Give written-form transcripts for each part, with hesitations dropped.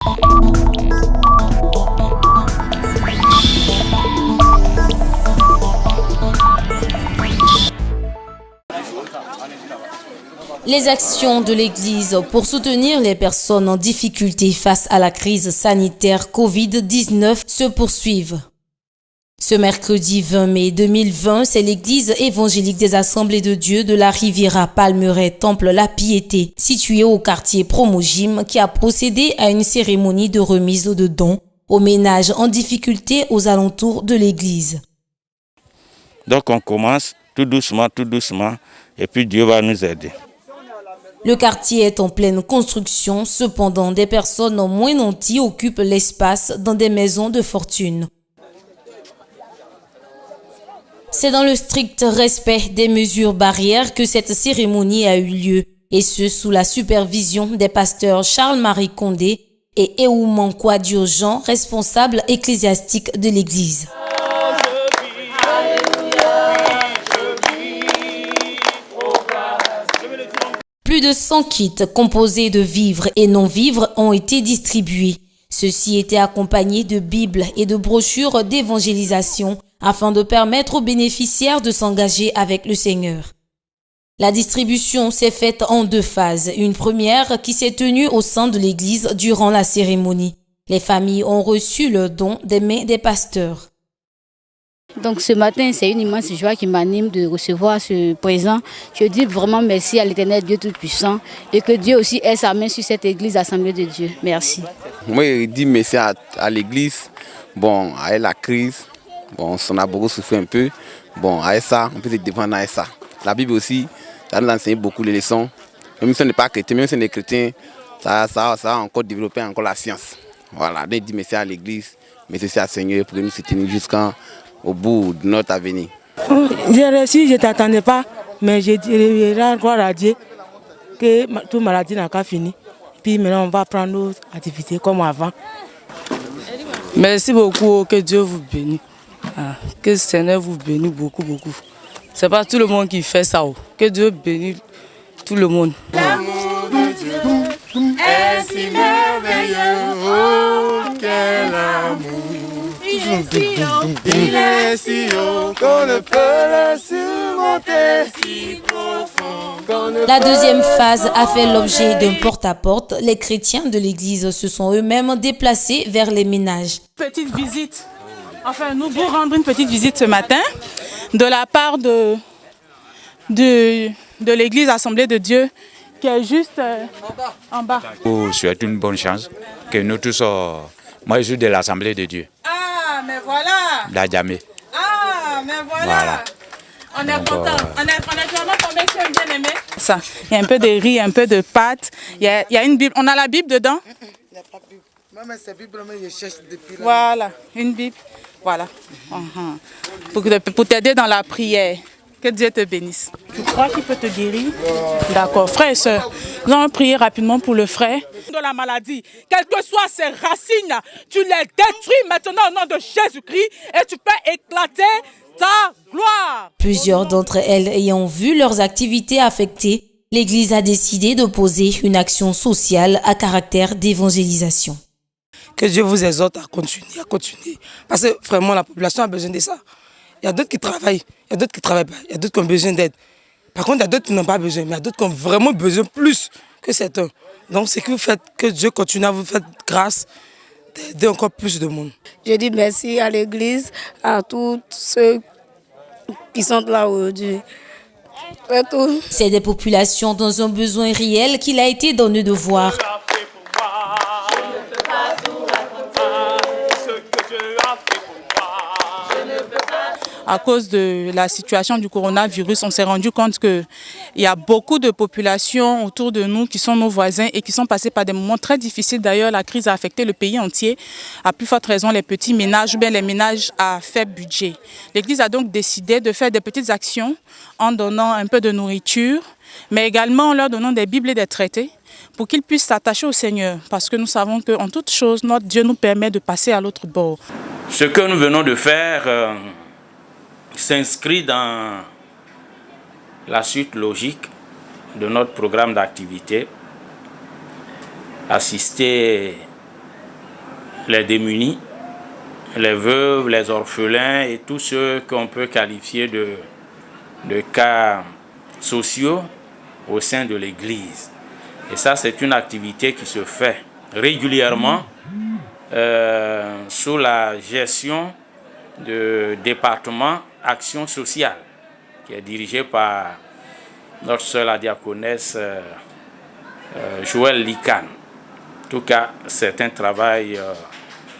Les actions de l'Église pour soutenir les personnes en difficulté face à la crise sanitaire Covid-19 se poursuivent. Ce mercredi 20 mai 2020, c'est l'Église évangélique des Assemblées de Dieu de la Riviera Palmeraie Temple La Piété, située au quartier Promogym, qui a procédé à une cérémonie de remise de dons aux ménages en difficulté aux alentours de l'Église. Donc on commence tout doucement, et puis Dieu va nous aider. Le quartier est en pleine construction, cependant des personnes moins nanties occupent l'espace dans des maisons de fortune. C'est dans le strict respect des mesures barrières que cette cérémonie a eu lieu, et ce sous la supervision des pasteurs Charles-Marie Condé et Eouman Kouadio-Jean, responsables ecclésiastiques de l'Église. Plus de 100 kits composés de vivres et non-vivres ont été distribués. Ceux-ci étaient accompagnés de Bibles et de brochures d'évangélisation afin de permettre aux bénéficiaires de s'engager avec le Seigneur. La distribution s'est faite en 2 phases. Une première qui s'est tenue au sein de l'Église durant la cérémonie. Les familles ont reçu le don des mains des pasteurs. Donc ce matin, c'est une immense joie qui m'anime de recevoir ce présent. Je dis vraiment merci à l'Éternel Dieu Tout-Puissant et que Dieu aussi ait sa main sur cette église Assemblée de Dieu. Merci. Moi, je dis merci à l'église. Bon, avec la crise, bon, on a beaucoup souffert un peu. Bon, avec ça, on peut se défendre avec ça. La Bible aussi, ça nous enseigne beaucoup les leçons. Même si on n'est pas chrétien, même si on est chrétien, ça a encore développé encore la science. Voilà, donc je dis merci à l'église, merci aussi à Seigneur pour nous soutenir jusqu'au bout de notre avenir. J'ai reçu, je ne t'attendais pas, mais je dirais encore à Dieu que toute maladie n'a pas fini. Puis maintenant, on va prendre nos activités comme avant. Merci beaucoup, que Dieu vous bénisse. Que le Seigneur vous bénisse beaucoup. Ce n'est pas tout le monde qui fait ça. Que Dieu bénisse tout le monde. L'amour de Dieu est si merveilleux, oh quel amour. Il est si haut qu'on ne peut le surmonter, si profond. La deuxième phase a fait l'objet d'un porte-à-porte. Les chrétiens de l'Église se sont eux-mêmes déplacés vers les ménages. Petite visite. Enfin, nous vous rendre une petite visite ce matin de la part de l'Église Assemblée de Dieu qui est juste en bas. Je souhaite une bonne chance que nous tous, moi je suis de l'Assemblée de Dieu. Ah, mais voilà. D'Adjamé. Ah, mais voilà. On est content. On est vraiment tombé sur un bien-aimé. Ça, il y a un peu de riz, un peu de pâtes. Il y a une Bible. On a la Bible dedans. Il n'y a pas de Bible. Moi, cette Bible, je cherche depuis là. Voilà, une Bible. Voilà. Pour t'aider dans la prière. Que Dieu te bénisse. Tu crois qu'il peut te guérir? D'accord. Frères et sœurs, nous allons prier rapidement pour le frère. De la maladie, quelles que soient ses racines, tu les détruis maintenant au nom de Jésus-Christ et tu peux éclater ta gloire. Plusieurs d'entre elles ayant vu leurs activités affectées, l'Église a décidé de poser une action sociale à caractère d'évangélisation. Que Dieu vous exhorte à continuer. Parce que vraiment, la population a besoin de ça. Il y a d'autres qui travaillent, il y a d'autres qui ne travaillent pas, il y a d'autres qui ont besoin d'aide. Par contre, il y a d'autres qui n'ont pas besoin, mais il y a d'autres qui ont vraiment besoin plus que certains. Donc, c'est que vous faites, que Dieu continue à vous faire grâce d'aider encore plus de monde. Je dis merci à l'église, à tous ceux qui sont là aujourd'hui. C'est des populations dans un besoin réel qu'il a été donné de voir. À cause de la situation du coronavirus, on s'est rendu compte qu'il y a beaucoup de populations autour de nous qui sont nos voisins et qui sont passés par des moments très difficiles. D'ailleurs, la crise a affecté le pays entier. À plus forte raison, les petits ménages ou bien les ménages à faible budget. L'Église a donc décidé de faire des petites actions en donnant un peu de nourriture, mais également en leur donnant des Bibles et des traités pour qu'ils puissent s'attacher au Seigneur. Parce que nous savons qu'en toute chose, notre Dieu nous permet de passer à l'autre bord. Ce que nous venons de faire s'inscrit dans la suite logique de notre programme d'activité, assister les démunis, les veuves, les orphelins et tous ceux qu'on peut qualifier de cas sociaux au sein de l'Église. Et ça, c'est une activité qui se fait régulièrement sous la gestion du département Action sociale, qui est dirigé par notre sœur la diaconesse Joël Lican. En tout cas, c'est un travail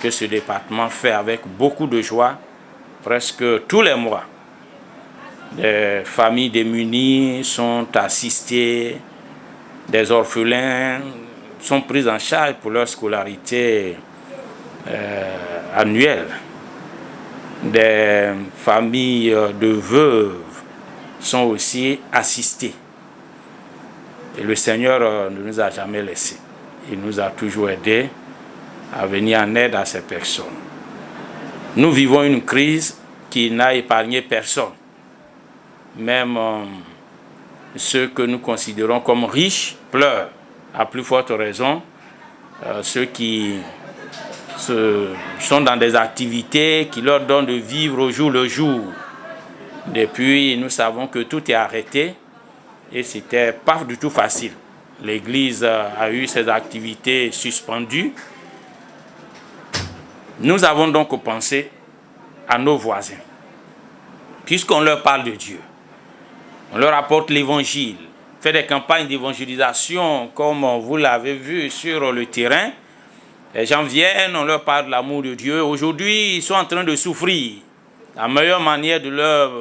que ce département fait avec beaucoup de joie, presque tous les mois. Des familles démunies sont assistées, des orphelins sont pris en charge pour leur scolarité annuelle. Des familles de veuves sont aussi assistées. Et le Seigneur ne nous a jamais laissés. Il nous a toujours aidés à venir en aide à ces personnes. Nous vivons une crise qui n'a épargné personne. Même ceux que nous considérons comme riches pleurent, à plus forte raison. Ceux qui sont dans des activités qui leur donnent de vivre au jour le jour. Depuis, nous savons que tout est arrêté et c'était pas du tout facile. L'Église a eu ses activités suspendues. Nous avons donc pensé à nos voisins. Puisqu'on leur parle de Dieu, on leur apporte l'Évangile, fait des campagnes d'évangélisation comme vous l'avez vu sur le terrain. Les gens viennent, on leur parle de l'amour de Dieu. Aujourd'hui, ils sont en train de souffrir. La meilleure manière de leur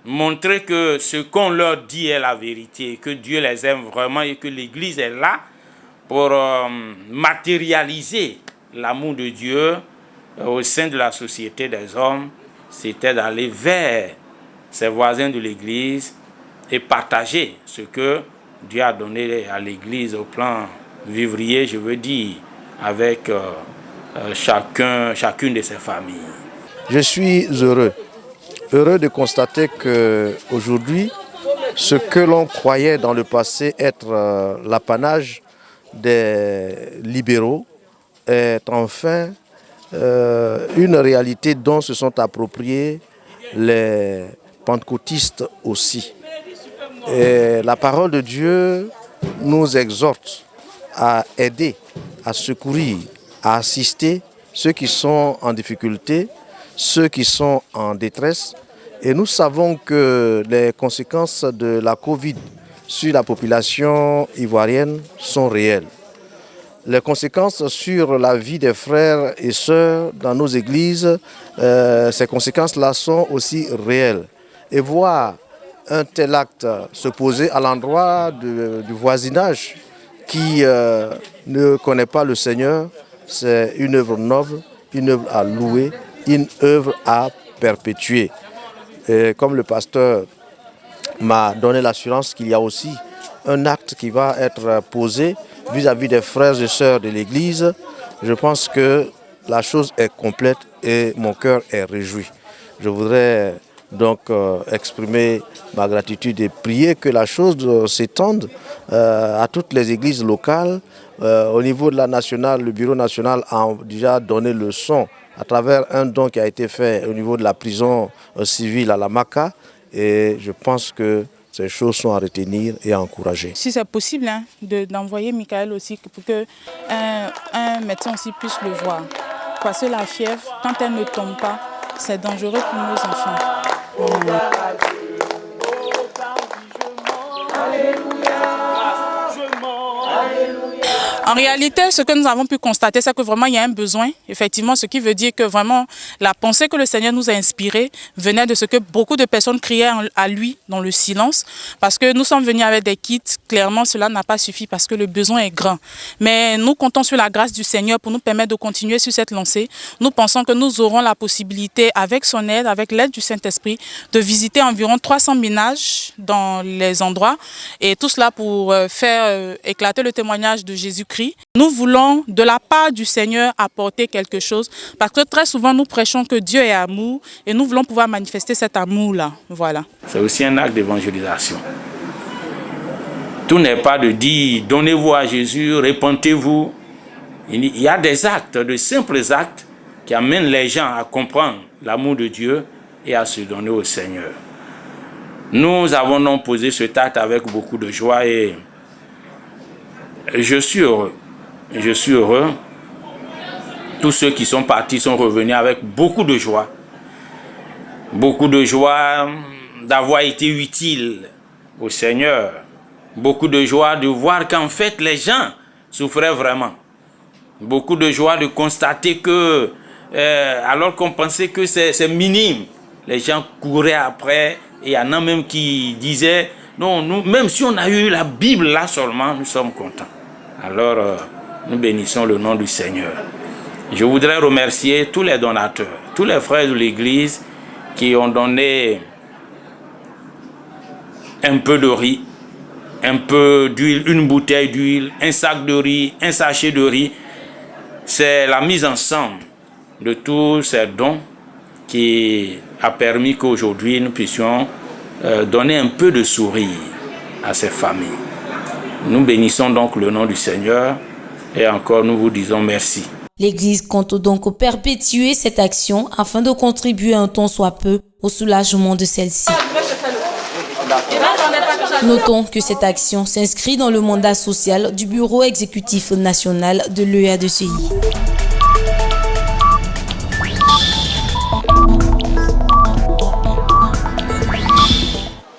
montrer que ce qu'on leur dit est la vérité, que Dieu les aime vraiment et que l'Église est là pour matérialiser l'amour de Dieu au sein de la société des hommes, c'était d'aller vers ses voisins de l'Église et partager ce que Dieu a donné à l'Église au plan vivrier, je veux dire, avec chacune de ses familles. Je suis heureux de constater qu'aujourd'hui, ce que l'on croyait dans le passé être l'apanage des libéraux est enfin une réalité dont se sont appropriés les pentecôtistes aussi. Et la parole de Dieu nous exhorte à aider, à secourir, à assister ceux qui sont en difficulté, ceux qui sont en détresse. Et nous savons que les conséquences de la Covid sur la population ivoirienne sont réelles. Les conséquences sur la vie des frères et sœurs dans nos églises, ces conséquences-là sont aussi réelles. Et voir un tel acte se poser à l'endroit du voisinage qui ne connaît pas le Seigneur, c'est une œuvre noble, une œuvre à louer, une œuvre à perpétuer. Et comme le pasteur m'a donné l'assurance qu'il y a aussi un acte qui va être posé vis-à-vis des frères et sœurs de l'Église, je pense que la chose est complète et mon cœur est réjoui. Je voudrais donc exprimer ma gratitude et prier que la chose s'étende à toutes les églises locales. Au niveau de la nationale, le bureau national a déjà donné le son à travers un don qui a été fait au niveau de la prison civile à la Maka. Et je pense que ces choses sont à retenir et à encourager. Si c'est possible, d'envoyer Michael aussi pour qu'un médecin aussi puisse le voir. Parce que la fièvre, quand elle ne tombe pas, c'est dangereux pour nos enfants. En réalité, ce que nous avons pu constater, c'est que vraiment il y a un besoin, effectivement, ce qui veut dire que vraiment la pensée que le Seigneur nous a inspirée venait de ce que beaucoup de personnes criaient à lui dans le silence, parce que nous sommes venus avec des kits, clairement cela n'a pas suffi parce que le besoin est grand. Mais nous comptons sur la grâce du Seigneur pour nous permettre de continuer sur cette lancée. Nous pensons que nous aurons la possibilité, avec son aide, avec l'aide du Saint-Esprit, de visiter environ 300 ménages dans les endroits, et tout cela pour faire éclater le témoignage de Jésus-Christ. Nous voulons, de la part du Seigneur, apporter quelque chose, parce que très souvent nous prêchons que Dieu est amour et nous voulons pouvoir manifester cet amour-là. Voilà. C'est aussi un acte d'évangélisation. Tout n'est pas de dire donnez-vous à Jésus, répentez-vous Il y a des actes, de simples actes qui amènent les gens à comprendre l'amour de Dieu et à se donner au Seigneur. Nous avons donc posé cet acte avec beaucoup de joie et je suis heureux. Je suis heureux. Tous ceux qui sont partis sont revenus avec beaucoup de joie. Beaucoup de joie d'avoir été utile au Seigneur. Beaucoup de joie de voir qu'en fait les gens souffraient vraiment. Beaucoup de joie de constater que, alors qu'on pensait que c'est minime, les gens couraient après. Et il y en a même qui disaient, non, nous, même si on a eu la Bible là seulement, nous sommes contents. Alors, nous bénissons le nom du Seigneur. Je voudrais remercier tous les donateurs, tous les frères de l'Église qui ont donné un peu de riz, un peu d'huile, une bouteille d'huile, un sac de riz, un sachet de riz. C'est la mise ensemble de tous ces dons qui a permis qu'aujourd'hui nous puissions donner un peu de sourire à ces familles. Nous bénissons donc le nom du Seigneur et encore nous vous disons merci. L'Église compte donc perpétuer cette action afin de contribuer un tant soit peu au soulagement de celle-ci. Notons que cette action s'inscrit dans le mandat social du Bureau exécutif national de l'EADCI.